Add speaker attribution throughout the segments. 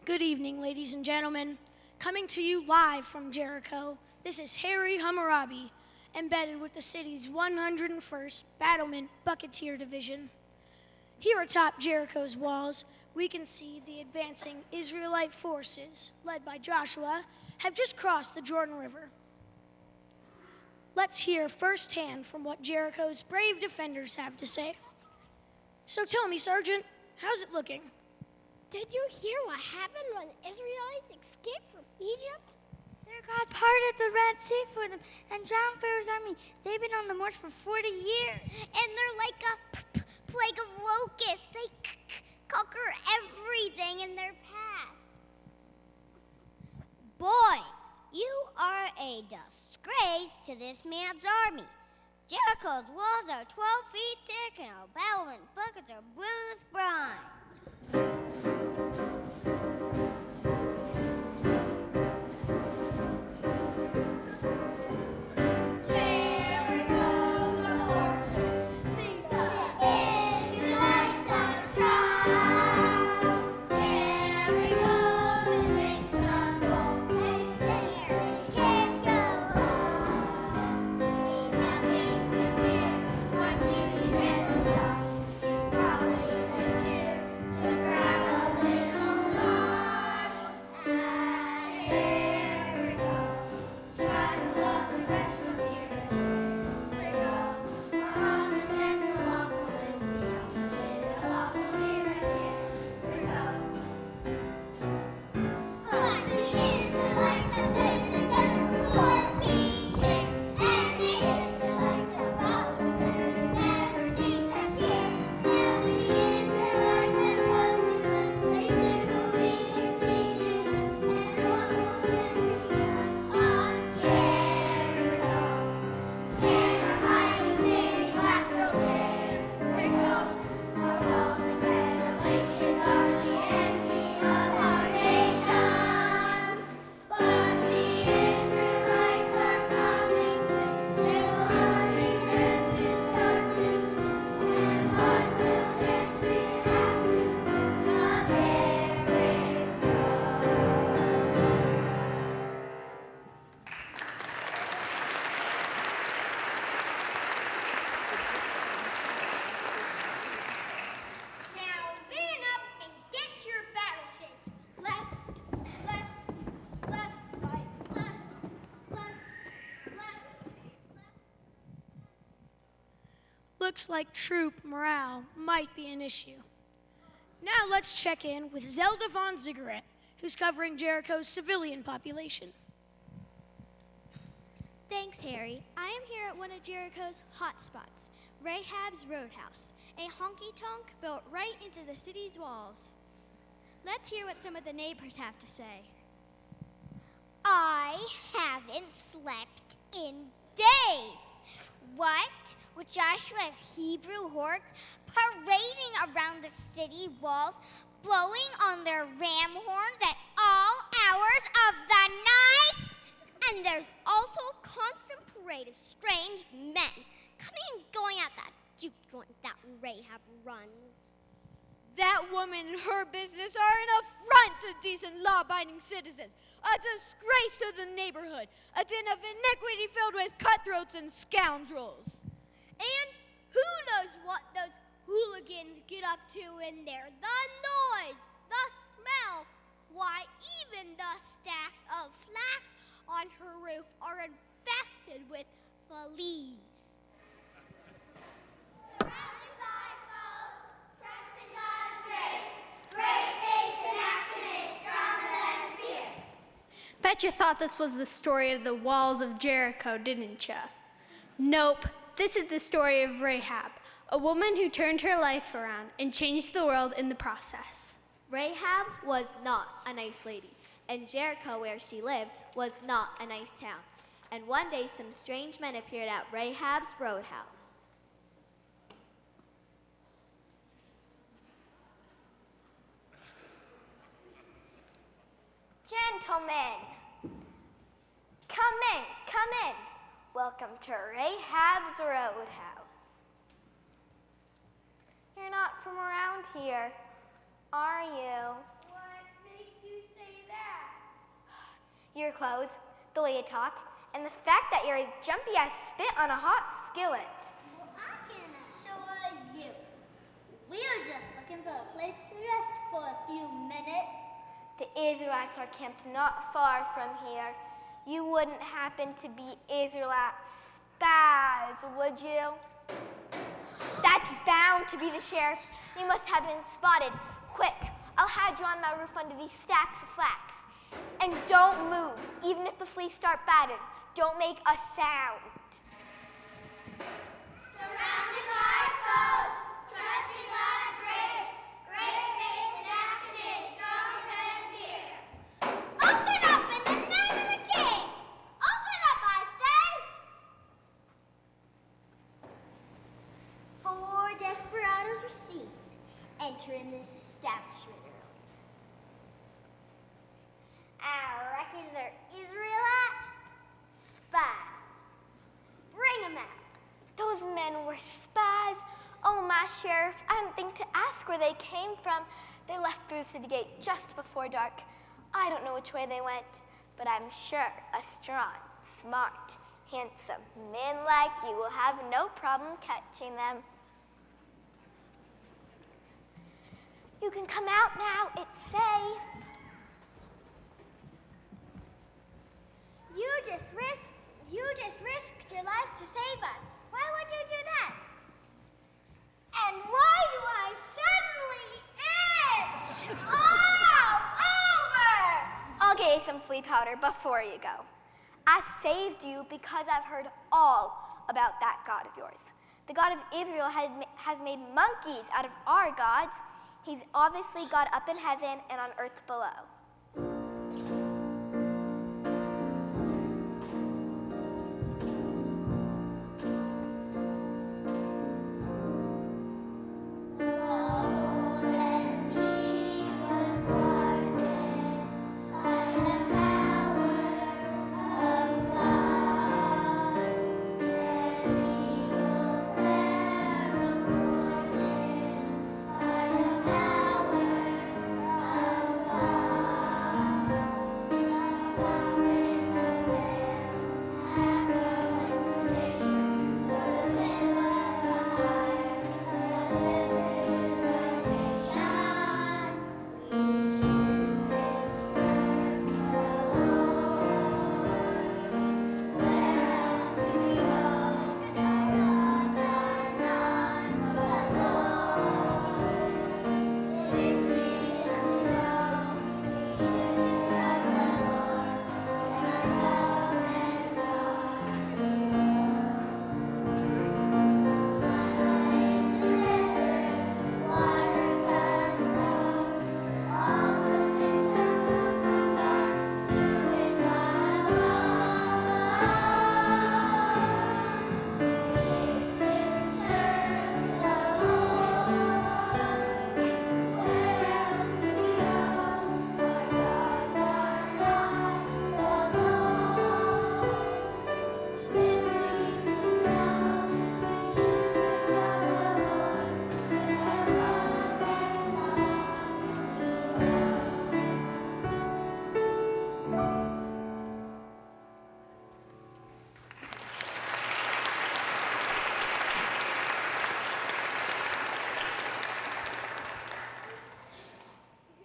Speaker 1: Good evening, ladies and gentlemen. Coming to you live from Jericho, this is Harry Hammurabi, embedded with the city's 101st Battlement Buccaneer Division. Here atop Jericho's walls, we can see the advancing Israelite forces, led by Joshua, have just crossed the Jordan River. Let's hear firsthand from what Jericho's brave defenders have to say. So tell me, Sergeant, how's it looking?
Speaker 2: Did you hear what happened when Israelites escaped from Egypt?
Speaker 3: Their God parted the Red Sea for them and drowned Pharaoh's army. They've been on the march for 40 years.
Speaker 2: And they're like a plague of locusts. They conquer everything in their path. Boys, you are a disgrace to this man's army. Jericho's walls are 12 feet thick and our battlement buckets are bruised brine.
Speaker 1: Looks like troop morale might be an issue. Now let's check in with Zelda von Ziggurath, who's covering Jericho's civilian population.
Speaker 4: Thanks, Harry. I am here at one of Jericho's hot spots, Rahab's Roadhouse, a honky-tonk built right into the city's walls. Let's hear what some of the neighbors have to say.
Speaker 2: I haven't slept in days. What? With Joshua's Hebrew hordes parading around the city walls, blowing on their ram horns at all hours of the night? And there's also a constant parade of strange men coming and going at that juke joint that Rahab runs.
Speaker 5: That woman and her business are an affront to decent law-abiding citizens, a disgrace to the neighborhood, a den of iniquity filled with cutthroats and scoundrels.
Speaker 2: And who knows what those hooligans get up to in there? The noise, the smell, why even the stacks of flax on her roof are infested with fleas.
Speaker 6: Bet you thought this was the story of the walls of Jericho, didn't ya? Nope, this is the story of Rahab, a woman who turned her life around and changed the world in the process.
Speaker 7: Rahab was not a nice lady, and Jericho, where she lived, was not a nice town. And one day some strange men appeared at Rahab's Roadhouse.
Speaker 3: Gentlemen, come in. Welcome to Rahab's Roadhouse. You're not from around here, are you?
Speaker 2: What makes you
Speaker 8: your clothes, the way you talk, and the fact that you're as jumpy as spit on a hot skillet.
Speaker 2: Well, I can assure you, we were just looking for a place to rest for a few minutes.
Speaker 8: The Israelites are camped not far from here. You wouldn't happen to be Israelite spies, would you? That's bound to be the sheriff. You must have been spotted. Quick, I'll hide you on my roof under these stacks of flax. And don't move, even if the fleas start batting. Don't make a sound.
Speaker 2: Surrounded by foes, trusting God's grace, great faith in action is stronger than fear. Open up in the name of the King! Open up, I say! 4 desperados were seen entering this establishment early. I reckon they're Israelite spies. Bring 'em out.
Speaker 8: Those men were spies. Oh, my sheriff, I didn't think to ask where they came from. They left through the city gate just before dark. I don't know which way they went, but I'm sure a strong, smart, handsome man like you will have no problem catching them. You can come out now, it's safe.
Speaker 2: You just risked your life to save us. Why would you do that? And why do I suddenly itch all over?
Speaker 8: I'll get you some flea powder before you go. I saved you because I've heard all about that God of yours. The God of Israel has made monkeys out of our gods. He's obviously God up in heaven and on earth below.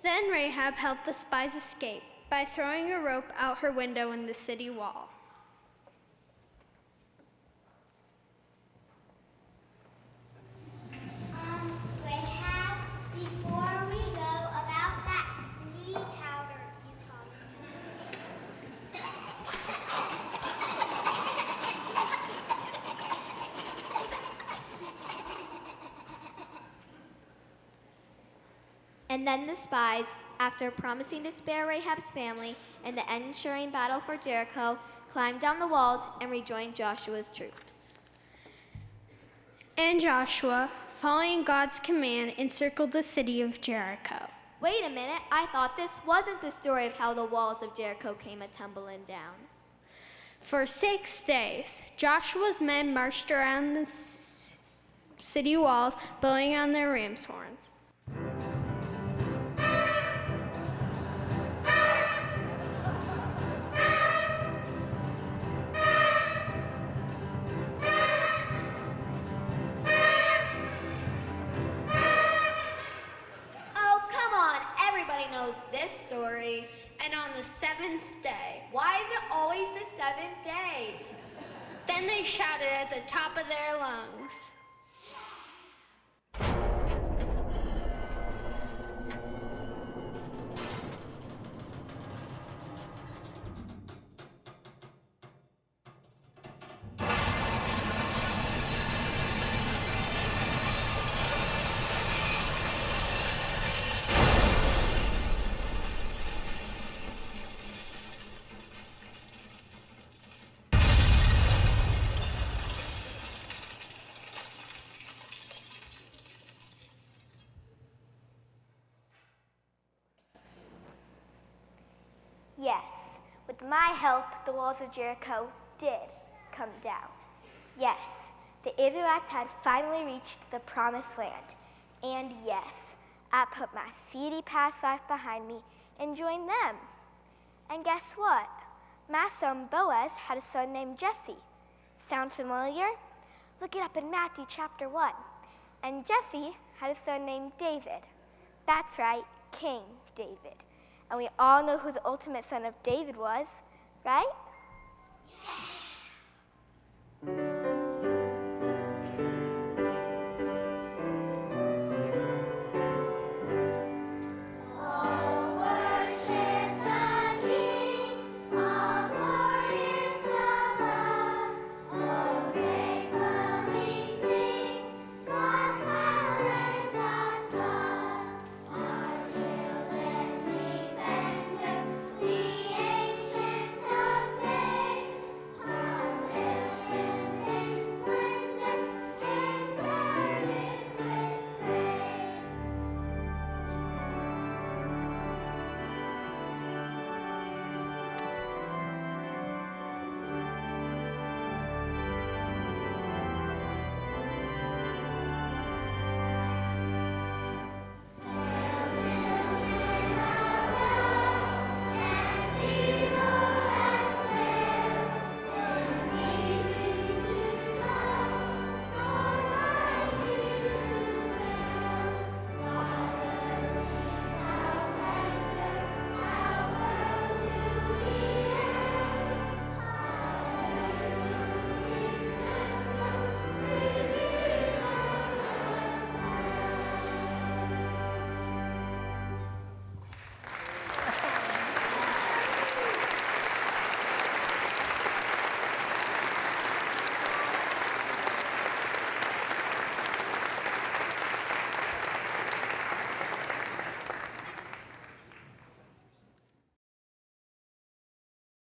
Speaker 6: Then Rahab helped the spies escape by throwing a rope out her window in the city wall.
Speaker 2: Rahab, before we go, about that flea powder you promised
Speaker 7: And then the spies, after promising to spare Rahab's family and the ensuing battle for Jericho, climbed down the walls and rejoined Joshua's troops.
Speaker 6: And Joshua, following God's command, encircled the city of Jericho.
Speaker 7: Wait a minute, I thought this wasn't the story of how the walls of Jericho came a-tumbling down.
Speaker 6: For 6 days, Joshua's men marched around the city walls, blowing on their ram's horns.
Speaker 3: knows this story.
Speaker 6: And on the seventh day,
Speaker 3: Why is it always the seventh day?
Speaker 6: then they shouted at the top of their lungs.
Speaker 8: Yes, with my help, the walls of Jericho did come down. Yes, the Israelites had finally reached the promised land. And yes, I put my seedy past life behind me and joined them. And guess what? My son Boaz had a son named Jesse. Sound familiar? Look it up in Matthew chapter 1. And Jesse had a son named David. That's right, King David. And we all know who the ultimate son of David was, right?